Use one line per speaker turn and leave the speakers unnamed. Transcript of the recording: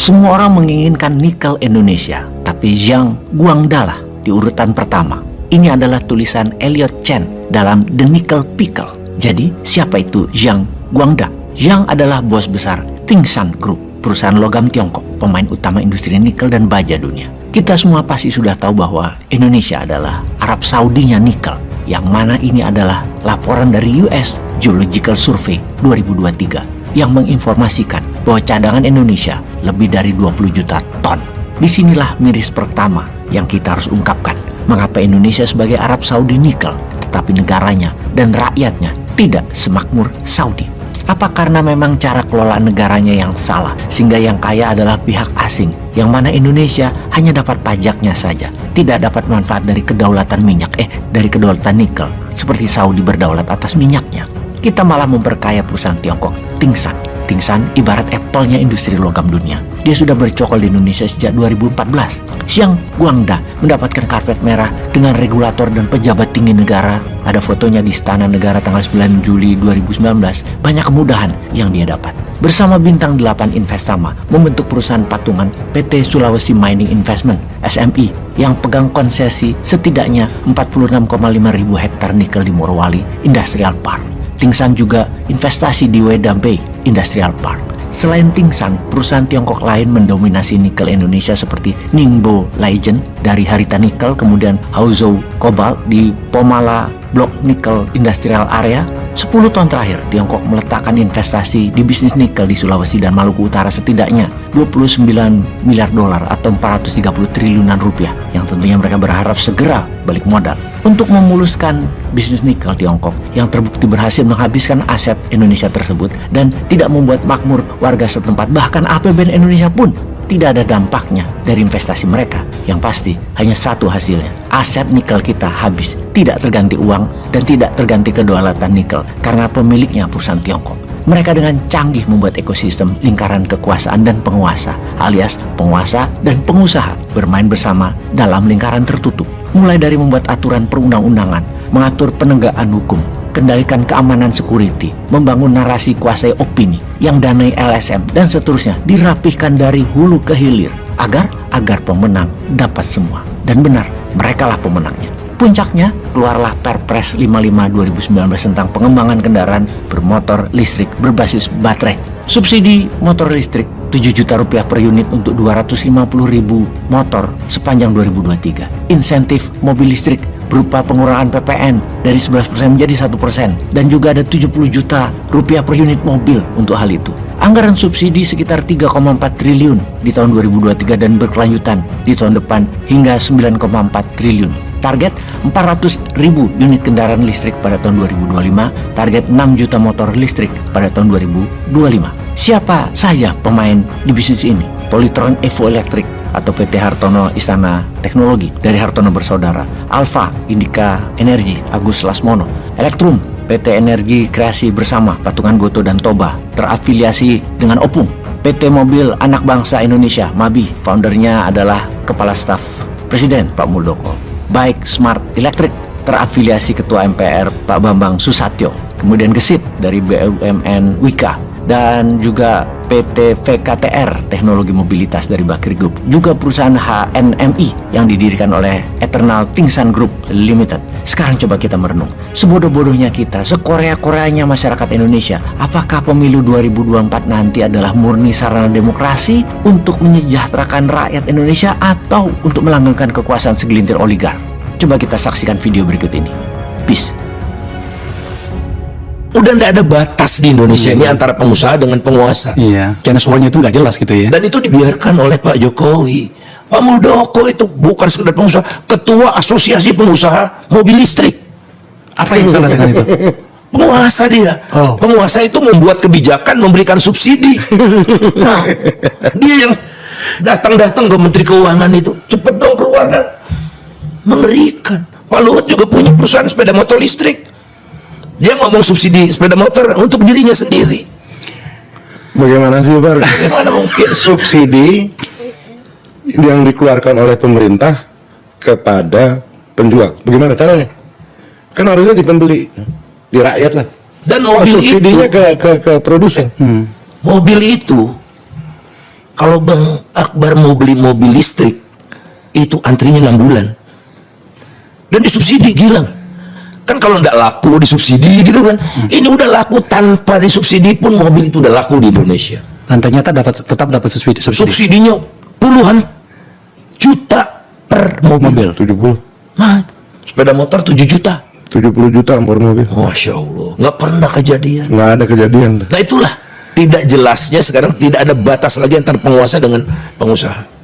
Semua orang menginginkan nikel Indonesia, tapi Zhang Guangda lah di urutan pertama. Ini adalah tulisan Elliot Chen dalam The Nickel Pickle. Jadi, siapa itu Zhang Guangda? Zhang adalah bos besar Tsingshan Group, perusahaan logam Tiongkok, pemain utama industri nikel dan baja dunia. Kita semua pasti sudah tahu bahwa Indonesia adalah Arab Saudinya nikel, yang mana ini adalah laporan dari US Geological Survey 2023 yang menginformasikan bahwa cadangan Indonesia lebih dari 20 juta ton. Disinilah miris pertama yang kita harus ungkapkan. Mengapa Indonesia sebagai Arab Saudi nikel, tetapi negaranya dan rakyatnya tidak semakmur Saudi? Apa karena memang cara kelola negaranya yang salah, sehingga yang kaya adalah pihak asing, yang mana Indonesia hanya dapat pajaknya saja, tidak dapat manfaat dari kedaulatan minyak, dari kedaulatan nikel, seperti Saudi berdaulat atas minyaknya. Kita malah memperkaya perusahaan Tiongkok, Tsingshan. Tsingshan ibarat Apple-nya industri logam dunia. Dia sudah bercokol di Indonesia sejak 2014. Zhang Guangda mendapatkan karpet merah dengan regulator dan pejabat tinggi negara. Ada fotonya di Istana Negara tanggal 9 Juli 2019. Banyak kemudahan yang dia dapat. Bersama Bintang 8 Investama membentuk perusahaan patungan PT Sulawesi Mining Investment (SMI) yang pegang konsesi setidaknya 46,5 ribu hektar nikel di Morowali Industrial Park. Tsingshan juga investasi di Weda Bay Industrial Park. Selain Tsingshan, perusahaan Tiongkok lain mendominasi nikel Indonesia seperti Ningbo Legend dari Harita Nikel, kemudian Haozhou Cobalt di Pomala Block Nickel Industrial Area. 10 tahun terakhir, Tiongkok meletakkan investasi di bisnis nikel di Sulawesi dan Maluku Utara setidaknya 29 miliar dolar atau 430 triliunan rupiah, yang tentunya mereka berharap segera balik modal. Untuk memuluskan bisnis nikel Tiongkok yang terbukti berhasil menghabiskan aset Indonesia tersebut dan tidak membuat makmur warga setempat, bahkan APBN Indonesia pun tidak ada dampaknya dari investasi mereka. Yang pasti hanya satu hasilnya, aset nikel kita habis, tidak terganti uang dan tidak terganti kedaulatan nikel karena pemiliknya perusahaan Tiongkok. Mereka dengan canggih membuat ekosistem lingkaran kekuasaan dan penguasa, alias penguasa dan pengusaha bermain bersama dalam lingkaran tertutup. Mulai dari membuat aturan perundang-undangan, mengatur penegakan hukum, kendalikan keamanan security, membangun narasi kuasai opini, yang danai LSM, dan seterusnya, dirapihkan dari hulu ke hilir agar pemenang dapat semua. Dan benar, merekalah pemenangnya. Puncaknya, keluarlah Perpres 55 2019 tentang pengembangan kendaraan bermotor listrik berbasis baterai. Subsidi motor listrik 7 juta rupiah per unit untuk 250 ribu motor sepanjang 2023. Insentif mobil listrik berupa pengurangan PPN dari 11% menjadi 1%. Dan juga ada 70 juta rupiah per unit mobil untuk hal itu. Anggaran subsidi sekitar 3,4 triliun di tahun 2023 dan berkelanjutan di tahun depan hingga 9,4 triliun. Target 400 ribu unit kendaraan listrik pada tahun 2025, target 6 juta motor listrik pada tahun 2025. Siapa saja pemain di bisnis ini? Polytron Evo Electric atau PT Hartono Istana Teknologi dari Hartono Bersaudara, Alfa Indika Energi Agus Lasmono, Elektrum PT Energi Kreasi Bersama Patungan Goto dan Toba, terafiliasi dengan Opung, PT Mobil Anak Bangsa Indonesia MABI, foundernya adalah Kepala Staf Presiden Pak Muldoko. Baik Smart Electric, terafiliasi Ketua MPR Pak Bambang Susatyo, kemudian Gesit dari BUMN Wika, dan juga PT VKTR Teknologi Mobilitas dari Bakri Group, juga perusahaan HNMI yang didirikan oleh Eternal Tsingshan Group Limited. Sekarang coba kita merenung, sebodoh-bodohnya kita, sekorea-koreanya masyarakat Indonesia, apakah pemilu 2024 nanti adalah murni sarana demokrasi untuk menyejahterakan rakyat Indonesia atau untuk melanggengkan kekuasaan segelintir oligark? Coba kita saksikan video berikut ini. Peace.
Udah nggak ada batas di Indonesia ini antara pengusaha dengan penguasa.
Iya, karena soalnya itu nggak jelas gitu ya.
Dan itu dibiarkan oleh Pak Jokowi. Pak Muldoko itu bukan sekedar pengusaha, ketua asosiasi pengusaha mobil listrik.
Apa yang salah dengan itu?
Penguasa dia.
Oh.
Penguasa itu membuat kebijakan, memberikan subsidi. Nah, dia yang datang-datang ke Menteri Keuangan itu, cepet dong keluarkan. Mengerikan. Pak Luhut juga punya perusahaan sepeda motor listrik. Dia ngomong subsidi sepeda motor untuk dirinya sendiri.
Bagaimana sih Pak?
Bagaimana mungkin
Subsidi yang dikeluarkan oleh pemerintah kepada penjual, bagaimana caranya? Kan harusnya di pembeli, di rakyat lah.
Dan mobil
subsidinya
itu
ke produsen.
Mobil itu Kalau Bang Akbar mau beli mobil listrik, itu antrinya 6 bulan. Dan disubsidi, gila. Kan kalau nggak laku disubsidi gitu kan. Ini udah laku tanpa disubsidi pun mobil itu udah laku di Indonesia.
Dan ternyata tetap dapat subsidi.
Subsidinya puluhan juta per mobil.
70
Nah, sepeda motor 7 juta.
70 juta per mobil.
Masya Allah, nggak pernah kejadian.
Nggak ada kejadian.
Nah itulah tidak jelasnya sekarang tidak ada batas lagi antara penguasa dengan pengusaha.